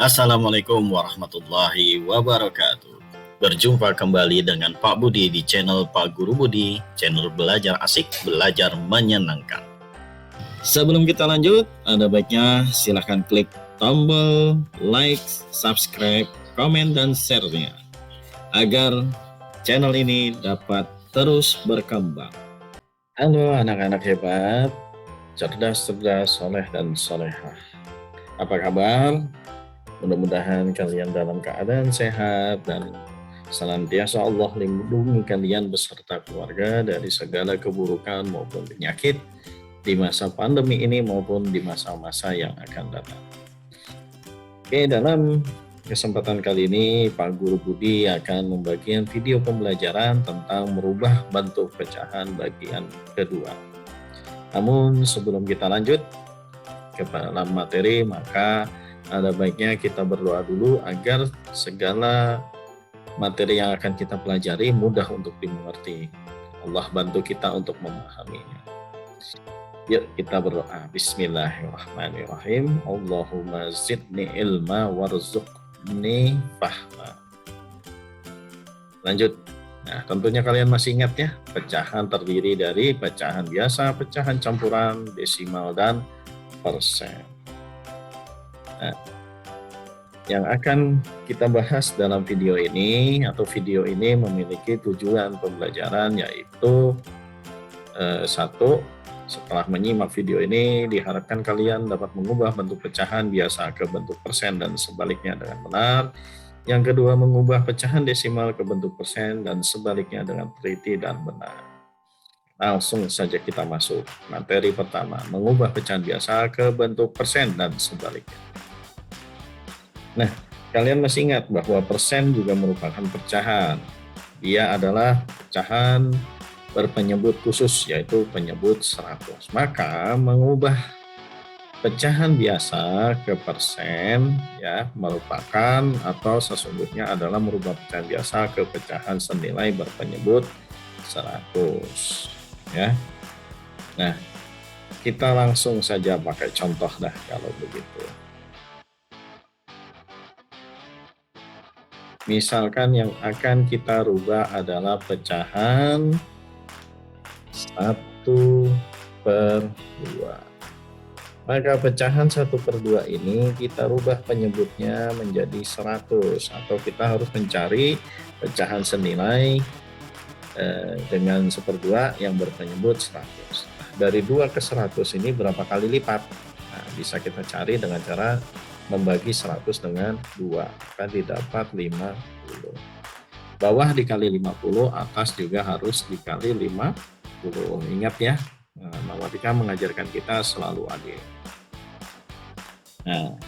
Assalamualaikum warahmatullahi wabarakatuh. Berjumpa kembali dengan Pak Budi di channel Pak Guru Budi, channel belajar asik, belajar menyenangkan. Sebelum kita lanjut, ada baiknya silahkan klik tombol like, subscribe, komen, dan share-nya agar channel ini dapat terus berkembang. Halo anak-anak hebat, cerdas, soleh, dan solehah. Apa kabar? Mudah-mudahan kalian dalam keadaan sehat dan senantiasa Allah lindungi kalian beserta keluarga dari segala keburukan maupun penyakit di masa pandemi ini maupun di masa-masa yang akan datang. Oke, dalam kesempatan kali ini Pak Guru Budi akan membagikan video pembelajaran tentang merubah bentuk pecahan bagian kedua. Namun sebelum kita lanjut ke dalam materi, maka ada baiknya kita berdoa dulu agar segala materi yang akan kita pelajari mudah untuk dimengerti. Allah bantu kita untuk memahaminya. Yuk kita berdoa. Bismillahirrahmanirrahim. Allahumma zidni ilma warzuqni fahma. Lanjut. Nah, tentunya kalian masih ingat ya, pecahan terdiri dari pecahan biasa, pecahan campuran, desimal, dan persen. Nah, yang akan kita bahas dalam video ini memiliki tujuan pembelajaran, yaitu satu, setelah menyimak video ini diharapkan kalian dapat mengubah bentuk pecahan biasa ke bentuk persen dan sebaliknya dengan benar. Yang kedua, mengubah pecahan desimal ke bentuk persen dan sebaliknya dengan teliti dan benar. Langsung saja kita masuk materi pertama, mengubah pecahan biasa ke bentuk persen dan sebaliknya. Nah, kalian masih ingat bahwa persen juga merupakan pecahan. Dia adalah pecahan berpenyebut khusus, yaitu penyebut 100. Maka mengubah pecahan biasa ke persen ya merupakan atau sesungguhnya adalah merubah pecahan biasa ke pecahan senilai berpenyebut 100 ya. Nah, kita langsung saja pakai contoh dah kalau begitu. Misalkan yang akan kita rubah adalah pecahan 1/2. Maka pecahan 1/2 ini kita rubah penyebutnya menjadi 100, atau kita harus mencari pecahan senilai dengan 1/2 yang berpenyebut 100. Nah, dari 2 ke 100 ini berapa kali lipat? Nah, bisa kita cari dengan cara membagi 100 dengan 2, maka didapat 50. Bawah dikali 50, atas juga harus dikali 50. Ingat ya, matematika mengajarkan kita selalu adil. Nah,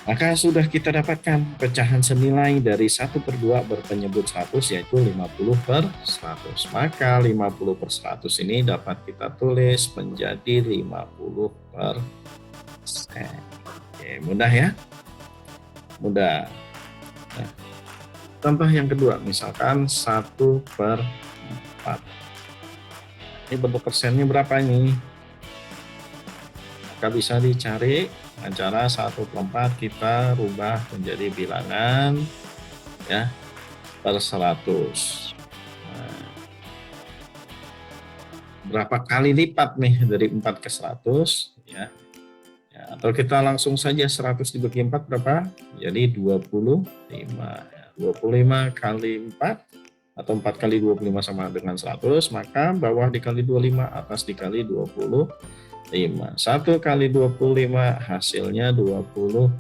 maka sudah kita dapatkan pecahan senilai dari 1/2 berpenyebut 100, yaitu 50/100. Maka 50/100 ini dapat kita tulis menjadi 50%. Oke, mudah ya? Mudah. Nah, contoh yang kedua, misalkan 1/4. Ini bentuk persennya berapa ini? Maka bisa dicari dengan cara 1/4 kita rubah menjadi bilangan ya per 100. Nah, berapa kali lipat nih dari 4 ke 100 ya? Atau kita langsung saja 100 dibagi 4 berapa? Jadi 25. 25 kali 4 atau 4 kali 25 sama dengan 100, maka bawah dikali 25, atas dikali 25. 1 kali 25 hasilnya 25.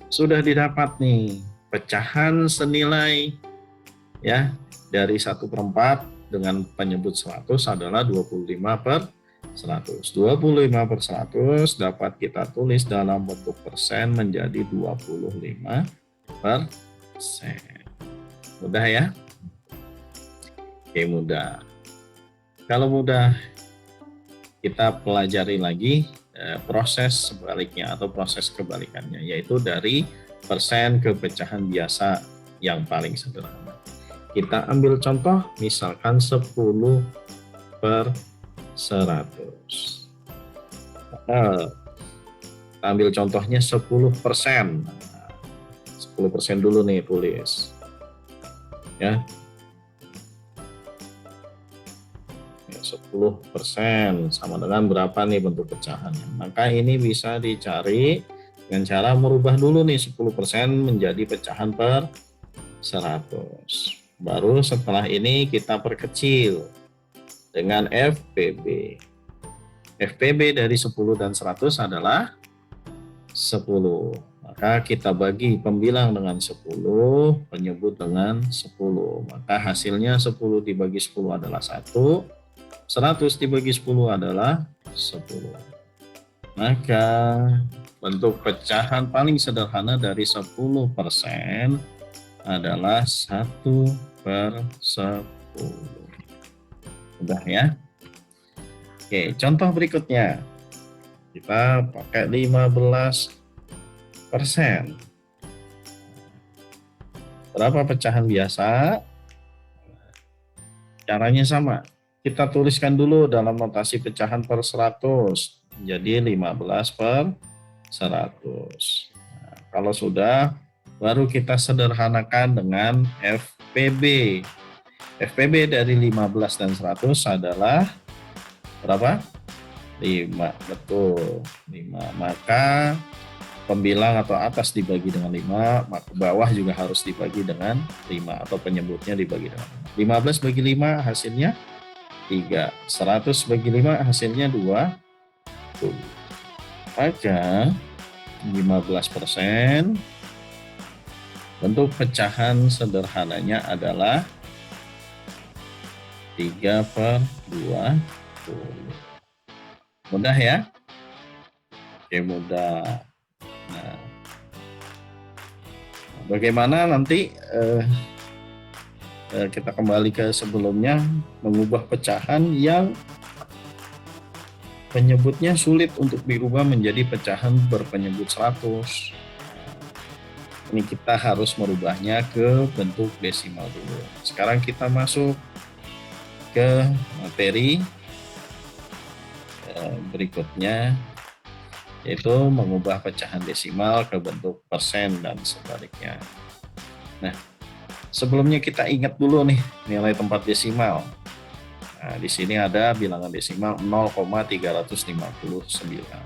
Sudah didapat nih pecahan senilai ya dari 1/4 dengan penyebut 100 adalah 25/100. 25/100 dapat kita tulis dalam bentuk persen menjadi 25%. Mudah ya? Oke, mudah. Kalau mudah, kita pelajari lagi proses sebaliknya atau proses kebalikannya, yaitu dari persen ke pecahan biasa yang paling sederhana. Kita ambil contoh, misalkan 10/100. Kita ambil contohnya 10%. 10% dulu nih tulis. Ya. 10% sama dengan berapa nih bentuk pecahannya. Maka ini bisa dicari dengan cara merubah dulu nih 10% menjadi pecahan per 100. Baru setelah ini kita perkecil dengan FPB. FPB dari 10 dan 100 adalah 10. Maka kita bagi pembilang dengan 10, penyebut dengan 10. Maka hasilnya 10 dibagi 10 adalah 1. 100 dibagi 10 adalah 10. Maka bentuk pecahan paling sederhana dari 10% adalah 1/10. Udah ya. Oke, contoh berikutnya. Kita pakai 15%. Berapa pecahan biasa? Caranya sama. Kita tuliskan dulu dalam notasi pecahan per 100. Jadi 15/100. Nah, kalau sudah, baru kita sederhanakan dengan FPB. FPB dari 15 dan 100 adalah berapa? 5, betul. 5. Maka pembilang atau atas dibagi dengan 5, maka bawah juga harus dibagi dengan 5 atau penyebutnya dibagi dengan 5. 15 bagi 5 hasilnya 3. 100 bagi 5 hasilnya 20. Maka 15% bentuk pecahan sederhananya adalah 3/20. Mudah ya? Oke, mudah. Nah, bagaimana nanti kita kembali ke sebelumnya, mengubah pecahan yang penyebutnya sulit untuk dirubah menjadi pecahan berpenyebut 100. Ini kita harus merubahnya ke bentuk desimal dulu. Sekarang kita masuk ke materi berikutnya, yaitu mengubah pecahan desimal ke bentuk persen dan sebaliknya. Nah, sebelumnya kita ingat dulu nih nilai tempat desimal. Nah, di sini ada bilangan desimal 0,359.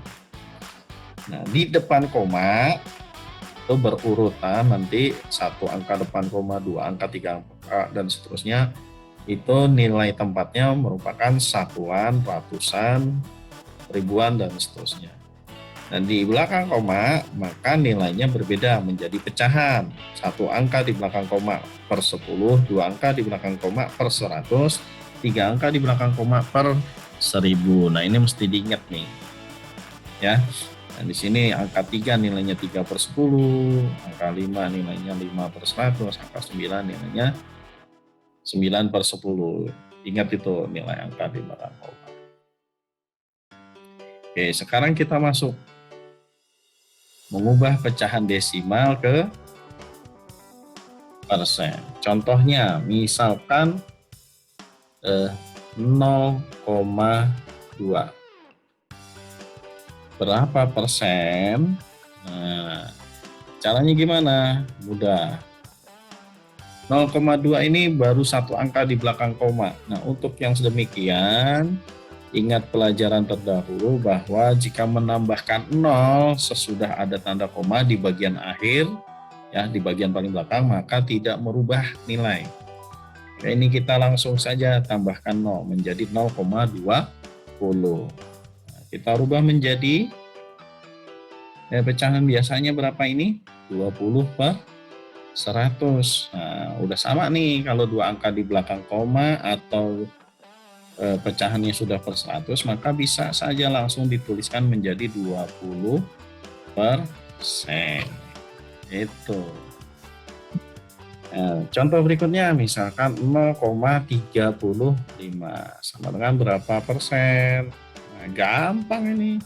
Nah, di depan koma itu berurutan nanti satu angka depan koma, 2 angka, 3 angka, dan seterusnya. Itu nilai tempatnya merupakan satuan, ratusan, ribuan, dan seterusnya. Dan di belakang koma, maka nilainya berbeda menjadi pecahan. Satu angka di belakang koma per 10, 2 angka di belakang koma per 100, 3 angka di belakang koma per 1000. Nah, ini mesti diingat nih. Ya. Dan di sini angka 3 nilainya 3/10, angka 5 nilainya 5/100, angka 9 nilainya 9/10. Ingat itu nilai angka di belakang koma. Oke, sekarang kita masuk mengubah pecahan desimal ke persen. Contohnya, misalkan 0,2. Berapa persen? Nah, caranya gimana? Mudah. 0,2 ini baru satu angka di belakang koma. Nah, untuk yang sedemikian, ingat pelajaran terdahulu bahwa jika menambahkan 0 sesudah ada tanda koma di bagian akhir, ya di bagian paling belakang, maka tidak merubah nilai. Nah, ini kita langsung saja tambahkan 0 menjadi 0,20. Nah, kita rubah menjadi pecahan biasanya berapa ini? 20/100. Nah, udah sama nih kalau 2 angka di belakang koma atau pecahannya sudah per 100, maka bisa saja langsung dituliskan menjadi 20%. Itu. Nah, contoh berikutnya misalkan 0,35 sama dengan berapa persen? Nah, gampang ini.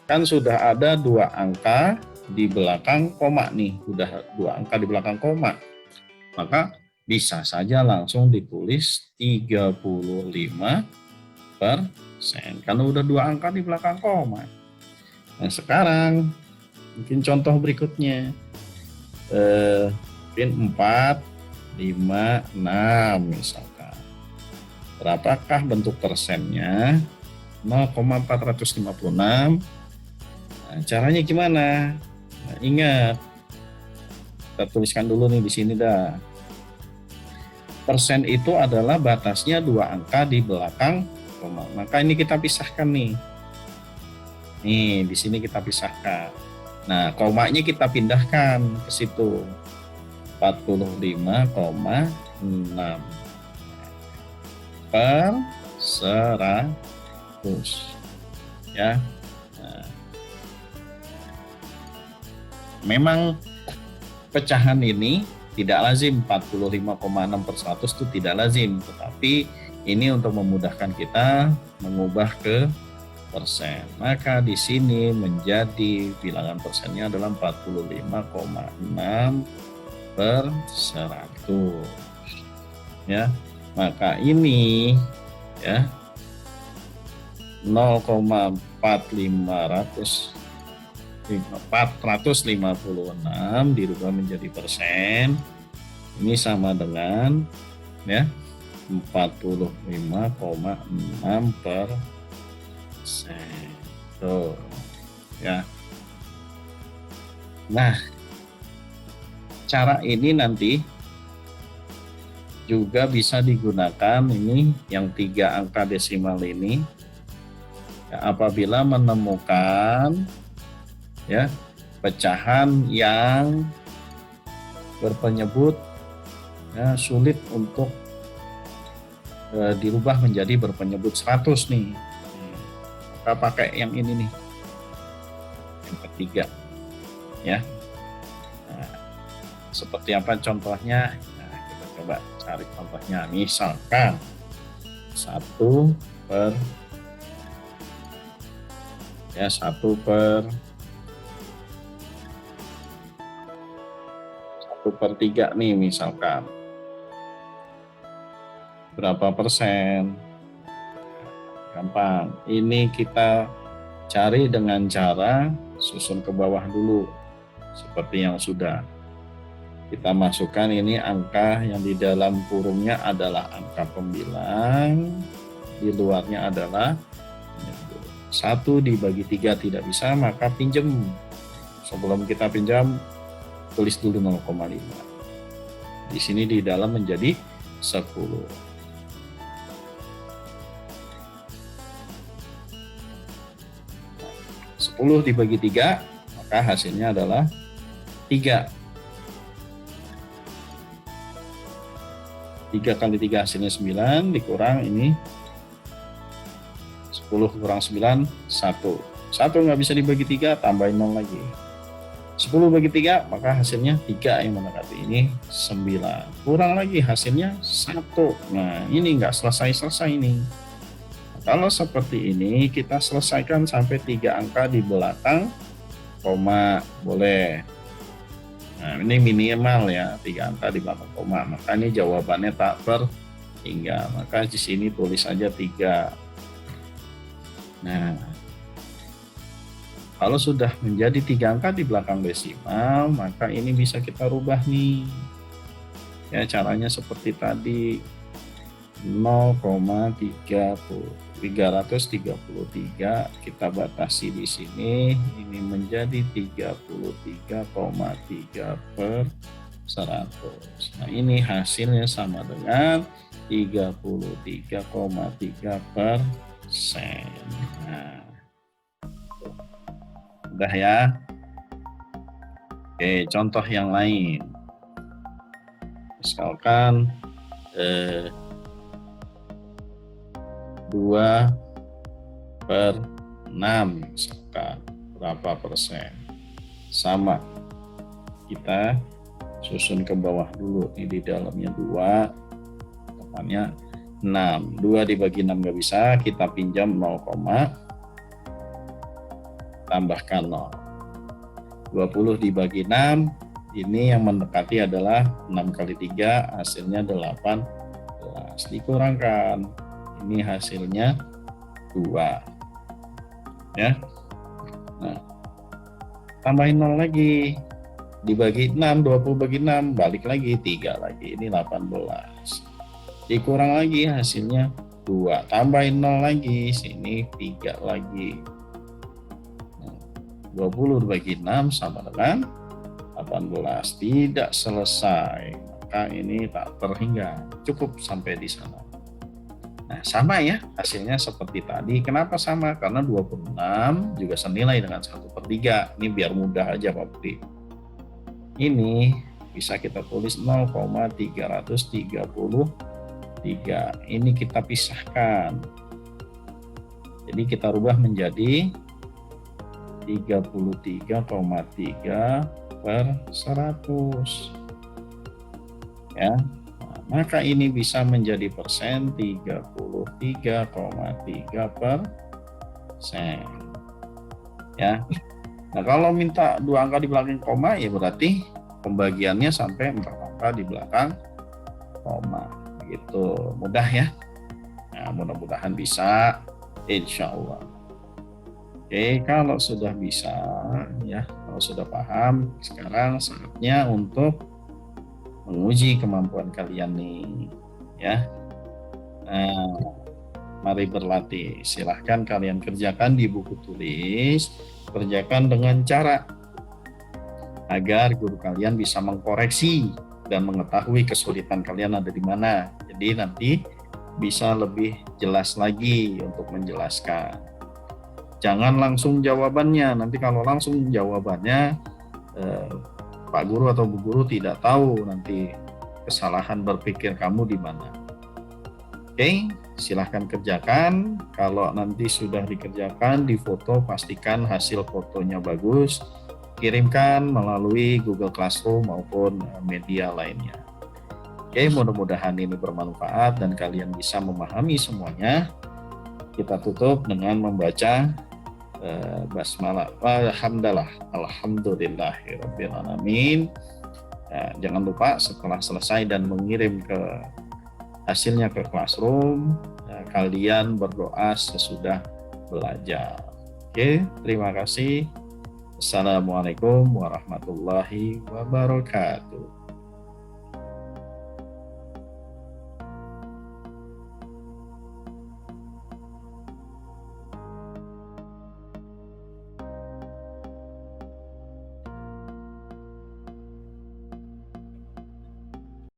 Kan sudah ada 2 angka di belakang koma nih, udah 2 angka di belakang koma. Maka bisa saja langsung ditulis 35%, karena udah 2 angka di belakang koma. Nah sekarang mungkin contoh berikutnya, mungkin 4, 5, 6 misalkan. Berapakah bentuk persennya? 0,456. Nah, caranya gimana? Nah, ingat, kita tuliskan dulu nih di sini dah. Persen itu adalah batasnya 2 angka di belakang koma. Maka ini kita pisahkan nih. Nih, di sini kita pisahkan. Nah, komanya kita pindahkan ke situ. 45,6 per 100 ya. Nah, memang pecahan ini tidak lazim, 45,6 per 100 itu tidak lazim, tetapi ini untuk memudahkan kita mengubah ke persen. Maka di sini menjadi bilangan persennya adalah 45,6 per 100 ya. Maka ini ya 456 dirubah menjadi persen, ini sama dengan ya 45,6 persen. Tuh ya. Nah, cara ini nanti juga bisa digunakan ini yang 3 angka desimal ini ya, apabila menemukan ya pecahan yang berpenyebut ya, sulit untuk dirubah menjadi berpenyebut 100 nih. Kita pakai yang ini nih, yang ketiga ya. Nah, seperti apa contohnya? Nah, kita coba cari contohnya. Misalkan 1 per 1/3 nih misalkan. Berapa persen? Gampang. Ini kita cari dengan cara susun ke bawah dulu. Seperti yang sudah kita masukkan, ini angka yang di dalam kurungnya adalah angka pembilang, di luarnya adalah 1 dibagi 3 tidak bisa, maka pinjam. Sebelum kita pinjam, tulis dulu 0,5. Di sini di dalam menjadi 10. 10 dibagi 3, maka hasilnya adalah 3. 3 kali 3 hasilnya 9, dikurang ini 10 kurang 9, 1. 1 nggak bisa dibagi 3, tambahin 0 lagi. 10 bagi 3, maka hasilnya 3 yang mendekati ini 9. Kurang lagi hasilnya 1. Nah, ini nggak selesai-selesai ini. Kalau seperti ini, kita selesaikan sampai 3 angka di belakang koma, boleh. Nah, ini minimal ya, 3 angka di belakang koma. Maka ini jawabannya tak tertinggal. Maka di sini tulis aja 3. Nah, kalau sudah menjadi 3 angka di belakang desimal, maka ini bisa kita rubah nih. Ya, caranya seperti tadi. 333 kita batasi di sini, ini menjadi 33,3 per 100. Nah, ini hasilnya sama dengan 33,3 persen. Nah, udah ya. Oke, contoh yang lain. Misalkan 2/6 misalkan, berapa persen? Sama, kita susun ke bawah dulu. Ini di dalamnya 2, depannya 6. 2 dibagi 6 nggak bisa, kita pinjam 0, tambahkan 0. 20 dibagi 6, ini yang mendekati adalah 6 kali 3, hasilnya 18. Dikurangkan, ini hasilnya 2 ya. Nah, tambahin 0 lagi, dibagi 6, 20 bagi 6, balik lagi 3 lagi, ini 18. Dikurang lagi hasilnya 2, tambahin 0 lagi, sini 3 lagi. 20 dibagi 6 sama dengan 18, tidak selesai, maka ini tak terhingga, cukup sampai di sana. Nah, sama ya hasilnya seperti tadi. Kenapa sama? Karena 26 juga senilai dengan 1/3. Ini biar mudah aja Pak Budi. Ini bisa kita tulis 0,333. Ini kita pisahkan. Jadi kita rubah menjadi 33,3 per 100. Ya. Maka ini bisa menjadi persen 33,3%. Ya. Nah, kalau minta 2 angka di belakang koma ya berarti pembagiannya sampai 4 angka di belakang koma. Begitu, mudah ya. Nah, mudah-mudahan bisa, insya Allah. Oke, kalau sudah bisa ya, kalau sudah paham, sekarang saatnya untuk menguji kemampuan kalian nih ya. Nah, mari berlatih. Silahkan kalian kerjakan di buku tulis, kerjakan dengan cara agar guru kalian bisa mengkoreksi dan mengetahui kesulitan kalian ada di mana. Jadi nanti bisa lebih jelas lagi untuk menjelaskan. Jangan langsung jawabannya. Nanti kalau langsung jawabannya Pak Guru atau Bu Guru tidak tahu nanti kesalahan berpikir kamu di mana. Oke, silahkan kerjakan. Kalau nanti sudah dikerjakan, difoto, pastikan hasil fotonya bagus. Kirimkan melalui Google Classroom maupun media lainnya. Oke, mudah-mudahan ini bermanfaat dan kalian bisa memahami semuanya. Kita tutup dengan membaca basmalah. Alhamdulillahirabbil alamin. Jangan lupa setelah selesai dan mengirim hasilnya ke classroom, kalian berdoa sesudah belajar. Oke, terima kasih. Assalamualaikum warahmatullahi wabarakatuh.